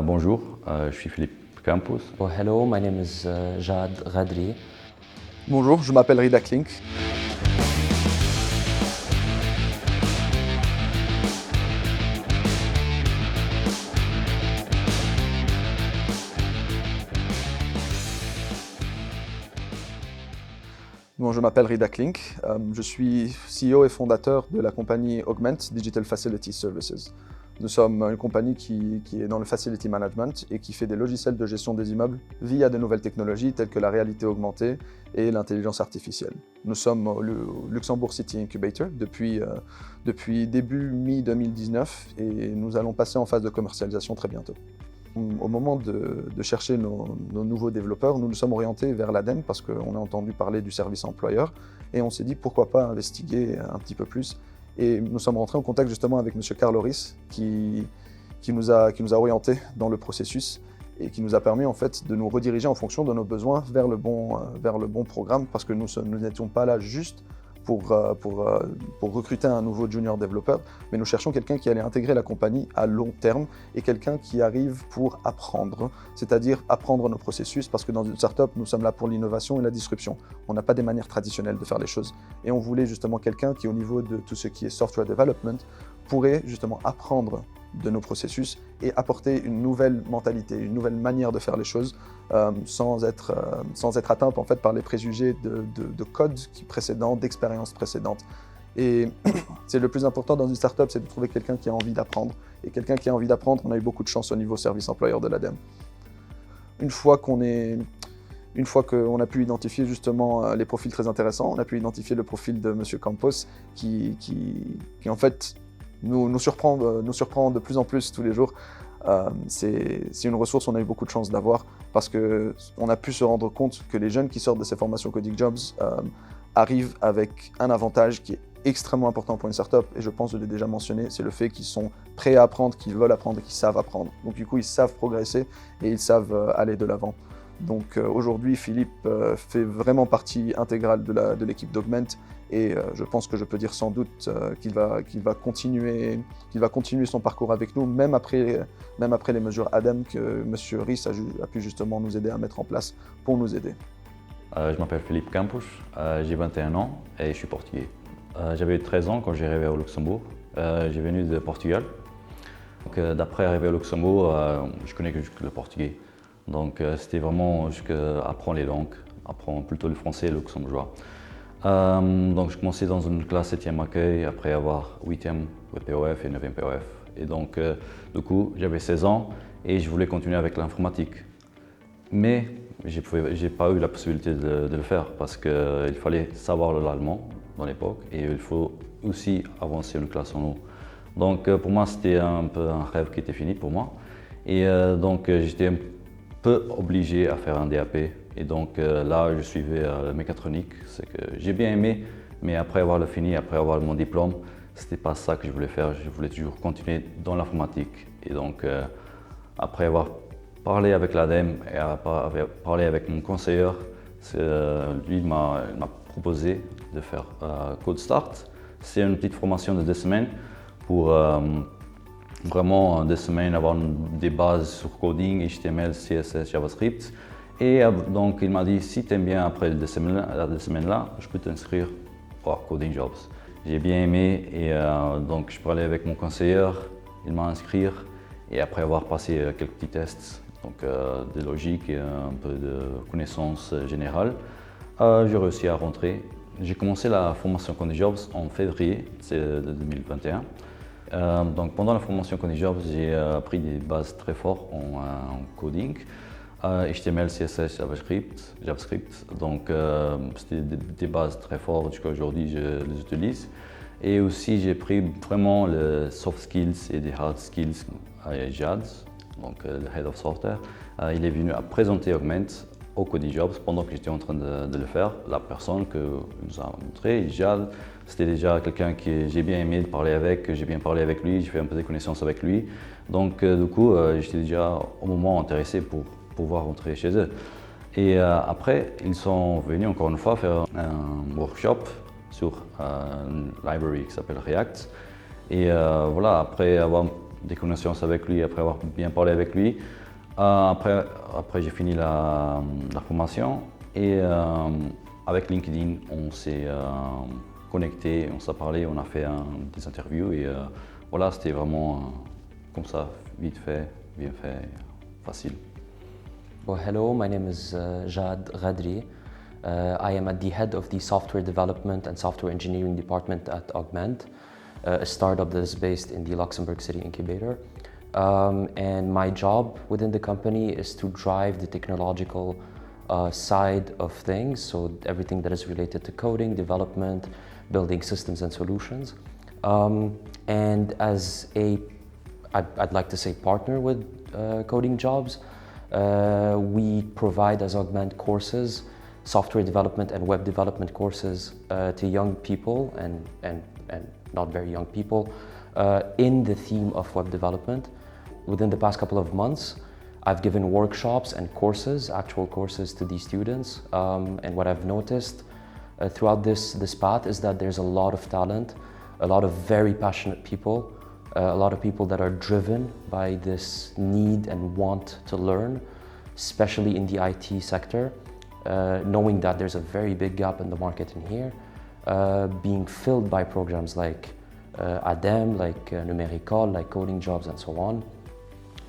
Bonjour, je suis Philippe Campos. Well, hello, my name is Jad Ghadri. Bonjour, je m'appelle Rida Klink. Bon, je m'appelle Rida Klink. Je suis CEO et fondateur de la compagnie Augment Digital Facility Services. Nous sommes une compagnie qui est dans le facility management et qui fait des logiciels de gestion des immeubles via de nouvelles technologies telles que la réalité augmentée et l'intelligence artificielle. Nous sommes au Luxembourg City Incubator depuis début mi-2019 et nous allons passer en phase de commercialisation très bientôt. Au moment de chercher nos nouveaux développeurs, nous nous sommes orientés vers l'ADEME parce qu'on a entendu parler du service employeur et on s'est dit pourquoi pas investiguer un petit peu plus. Et nous sommes rentrés en contact justement avec M. Carl Loris qui nous a orientés dans le processus et qui nous a permis en fait de nous rediriger en fonction de nos besoins vers le bon programme parce que nous n'étions pas là juste pour recruter un nouveau junior développeur, mais nous cherchons quelqu'un qui allait intégrer la compagnie à long terme et quelqu'un qui arrive pour apprendre, c'est-à-dire apprendre nos processus, parce que dans une startup, nous sommes là pour l'innovation et la disruption. On n'a pas des manières traditionnelles de faire les choses. Et on voulait justement quelqu'un qui, au niveau de tout ce qui est software development, pourrait justement apprendre de nos processus et apporter une nouvelle mentalité, une nouvelle manière de faire les choses sans être atteinte en fait par les préjugés de code précédents, d'expériences précédentes. Et c'est le plus important dans une startup, c'est de trouver quelqu'un qui a envie d'apprendre. Et quelqu'un qui a envie d'apprendre, on a eu beaucoup de chance au niveau service employeur de l'ADEME. Une fois qu'on a pu identifier justement les profils très intéressants, on a pu identifier le profil de M. Campos qui en fait nous surprend de plus en plus tous les jours. C'est une ressource qu'on a eu beaucoup de chance d'avoir parce qu'on a pu se rendre compte que les jeunes qui sortent de ces formations Coding Jobs arrivent avec un avantage qui est extrêmement important pour une startup, et je pense que je l'ai déjà mentionné, c'est le fait qu'ils sont prêts à apprendre, qu'ils veulent apprendre et qu'ils savent apprendre. Donc du coup, ils savent progresser et ils savent aller de l'avant. Donc aujourd'hui, Philippe fait vraiment partie intégrale de l'équipe d'Augment et je pense que je peux dire sans doute qu'il va continuer son parcours avec nous, même après les mesures ADEME que M. Rhys a pu justement nous aider à mettre en place pour nous aider. Je m'appelle Philippe Campos, j'ai 21 ans et je suis portugais. J'avais 13 ans quand j'ai arrivé au Luxembourg. J'ai venu de Portugal. D'après arriver au Luxembourg, je connais que le portugais. Donc c'était vraiment apprendre les langues, apprendre plutôt le français et le luxembourgeois. Donc je commençais dans une classe 7e accueil après avoir 8e POF et 9e POF. Et donc du coup j'avais 16 ans et je voulais continuer avec l'informatique. Mais j'ai pas eu la possibilité de le faire parce qu'il fallait savoir l'allemand dans l'époque et il faut aussi avancer une classe en haut. Donc pour moi c'était un peu un rêve qui était fini pour moi. Et donc j'étais un peu obligé à faire un DAP et donc là je suivais la mécatronique, c'est que j'ai bien aimé, mais après avoir fini, après avoir mon diplôme, c'était pas ça que je voulais faire, je voulais toujours continuer dans l'informatique. Et donc après avoir parlé avec l'ADEME et parlé avec mon conseiller, lui m'a proposé de faire Code Start. C'est une petite formation de 2 semaines pour vraiment 2 semaines avoir des bases sur coding, HTML, CSS, JavaScript. Et donc il m'a dit si tu aimes bien après les 2 semaines-là, je peux t'inscrire au Coding Jobs. J'ai bien aimé et donc je parlais avec mon conseiller, il m'a inscrit et après avoir passé quelques petits tests, donc de logique et un peu de connaissances générales, j'ai réussi à rentrer. J'ai commencé la formation Coding Jobs en février de 2021. Donc pendant la formation Coding Jobs, j'ai appris des bases très fortes en coding, HTML, CSS, JavaScript. Donc c'était des bases très fortes jusqu'à aujourd'hui, je les utilise. Et aussi j'ai pris vraiment les soft skills et des hard skills à Jad, donc le Head of Software. Il est venu à présenter Augment au Coding Jobs pendant que j'étais en train de le faire. La personne que nous a montré, Jad, c'était déjà quelqu'un que j'ai bien aimé parler avec, j'ai bien parlé avec lui, j'ai fait un peu de connaissances avec lui. Donc du coup, j'étais déjà au moment intéressé pour pouvoir rentrer chez eux. Et après, ils sont venus encore une fois faire un workshop sur une library qui s'appelle React. Et voilà, après avoir des connaissances avec lui, après avoir bien parlé avec lui. Après j'ai fini la formation et avec LinkedIn, on s'est connecté, on s'est parlé, on a fait des interviews et voilà, c'était vraiment comme ça, vite fait, bien fait, facile. Well, hello, my name is Jad Ghadri. I am at the head of the software development and software engineering department at Augment, a startup that is based in the Luxembourg City Incubator. And my job within the company is to drive the technological side of things, so everything that is related to coding, development, building systems and solutions. And as I'd like to say partner with Coding Jobs, we provide as Augment courses, software development and web development courses to young people and not very young people in the theme of web development. Within the past couple of months, I've given workshops and courses, actual courses to these students. And what I've noticed throughout this path is that there's a lot of talent, a lot of very passionate people, a lot of people that are driven by this need and want to learn, especially in the IT sector, knowing that there's a very big gap in the market in here, being filled by programs like ADEM, like Numericol, like Coding Jobs and so on.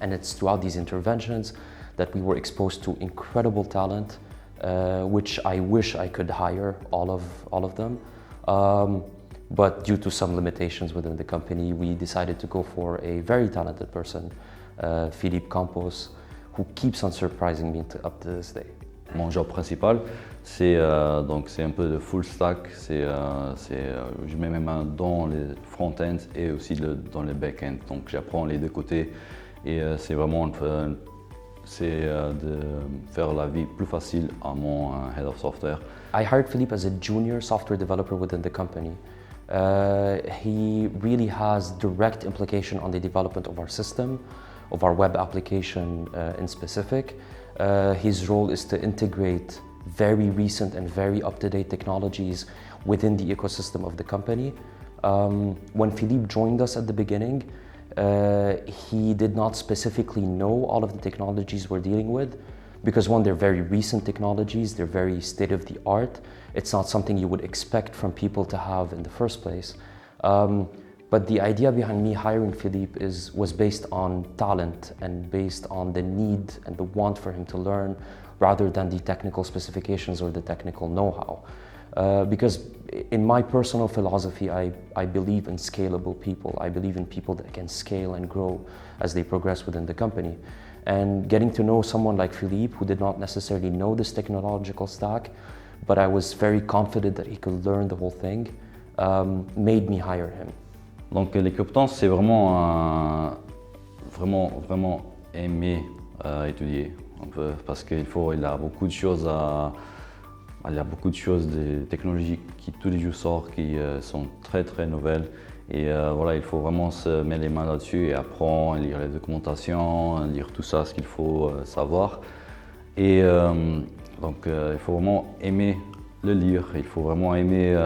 And it's throughout these interventions that we were exposed to incredible talent, which I wish I could hire all of them. But due to some limitations within the company, we decided to go for a very talented person, Philippe Campos, who keeps on surprising me up to this day. Mon job principal, c'est un peu de full stack. Je mets mes mains dans les front-end et aussi dans les back-end. Donc j'apprends les deux côtés et c'est vraiment de faire la vie plus facile à mon head of software. I hired Philippe as a junior software developer within the company. He really has direct implication on the development of our system, of our web application in specific. His role is to integrate very recent and very up-to-date technologies within the ecosystem of the company. When Philippe joined us at the beginning, he did not specifically know all of the technologies we're dealing with, because one, they're very recent technologies, they're very state-of-the-art. It's not something you would expect from people to have in the first place. But the idea behind me hiring Philippe was based on talent and based on the need and the want for him to learn, rather than the technical specifications or the technical know-how. Because in my personal philosophy, I believe in scalable people. I believe in people that can scale and grow as they progress within the company. And getting to know someone like Philippe, who did not necessarily know this technological stack, but I was very confident that he could learn the whole thing, made me hire him. Donc les compétences, c'est vraiment aimer étudier un peu, parce qu'il a beaucoup de choses il y a beaucoup de choses, des technologies qui tous les jours sortent, qui sont très très nouvelles. Et voilà, il faut vraiment se mettre les mains là-dessus et apprendre, lire les documentations, lire tout ça, ce qu'il faut savoir. Et donc il faut vraiment aimer le lire, il faut vraiment aimer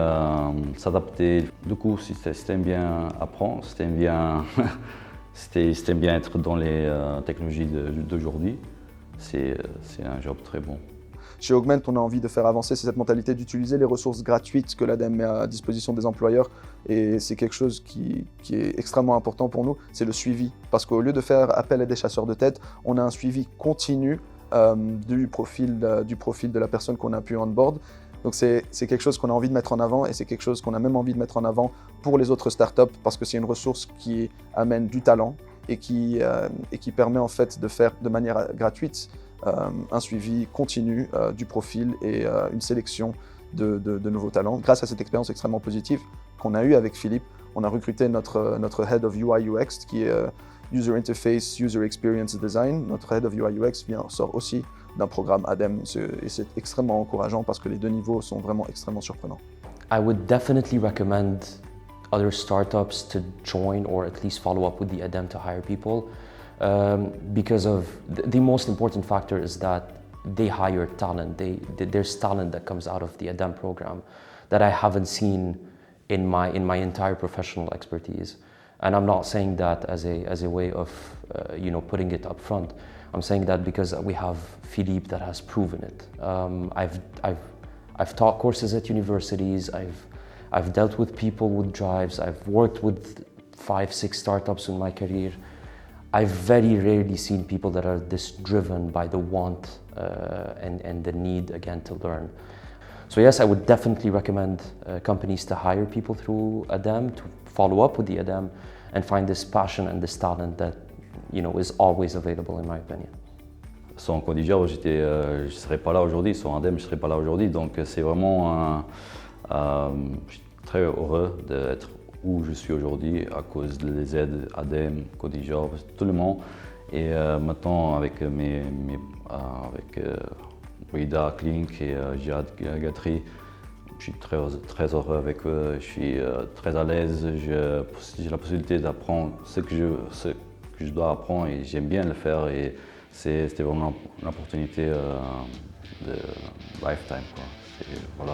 s'adapter. Du coup, si tu aimes bien apprendre, si tu aimes bien, bien être dans les technologies d'aujourd'hui, c'est un job très bon. Chez Augment, on a envie de faire avancer cette mentalité d'utiliser les ressources gratuites que l'ADEME met à disposition des employeurs. Et c'est quelque chose qui est extrêmement important pour nous, c'est le suivi. Parce qu'au lieu de faire appel à des chasseurs de tête, on a un suivi continu du profil de la personne qu'on a pu onboard. Donc c'est quelque chose qu'on a envie de mettre en avant et c'est quelque chose qu'on a même envie de mettre en avant pour les autres startups parce que c'est une ressource qui amène du talent et qui permet en fait de faire de manière gratuite un suivi continu du profil et une sélection de nouveaux talents. Grâce à cette expérience extrêmement positive qu'on a eue avec Philippe, on a recruté notre Head of UI UX qui est User Interface, User Experience Design. Notre Head of UI UX sort aussi d'un programme ADEM et c'est extrêmement encourageant parce que les deux niveaux sont vraiment extrêmement surprenants. I would definitely recommend other startups to join or at least follow up with the ADEM to hire people because of the most important factor is that they hire talent. There's talent that comes out of the ADEM program that I haven't seen in my entire professional expertise. And I'm not saying that as a way of putting it up front. I'm saying that because we have Philippe that has proven it. I've taught courses at universities. I've dealt with people with drives. I've worked with 5-6 startups in my career. I've very rarely seen people that are this driven by the want and the need again to learn. So yes, I would definitely recommend companies to hire people through ADEM, to follow up with the ADEM and find this passion and this talent that is always available in my opinion. Sans CodeJob, je ne serais pas là aujourd'hui. Sans ADEM, je ne serais pas là aujourd'hui. Donc c'est vraiment je suis très heureux d'être où je suis aujourd'hui à cause des aides ADEM, CodeJob, tout le monde. Et maintenant avec avec Rida Klink et Jad Gadri, je suis très heureux avec eux. Je suis très à l'aise. J'ai la possibilité d'apprendre ce que je dois apprendre et j'aime bien le faire. Et c'était vraiment une opportunité de lifetime, quoi. Voilà.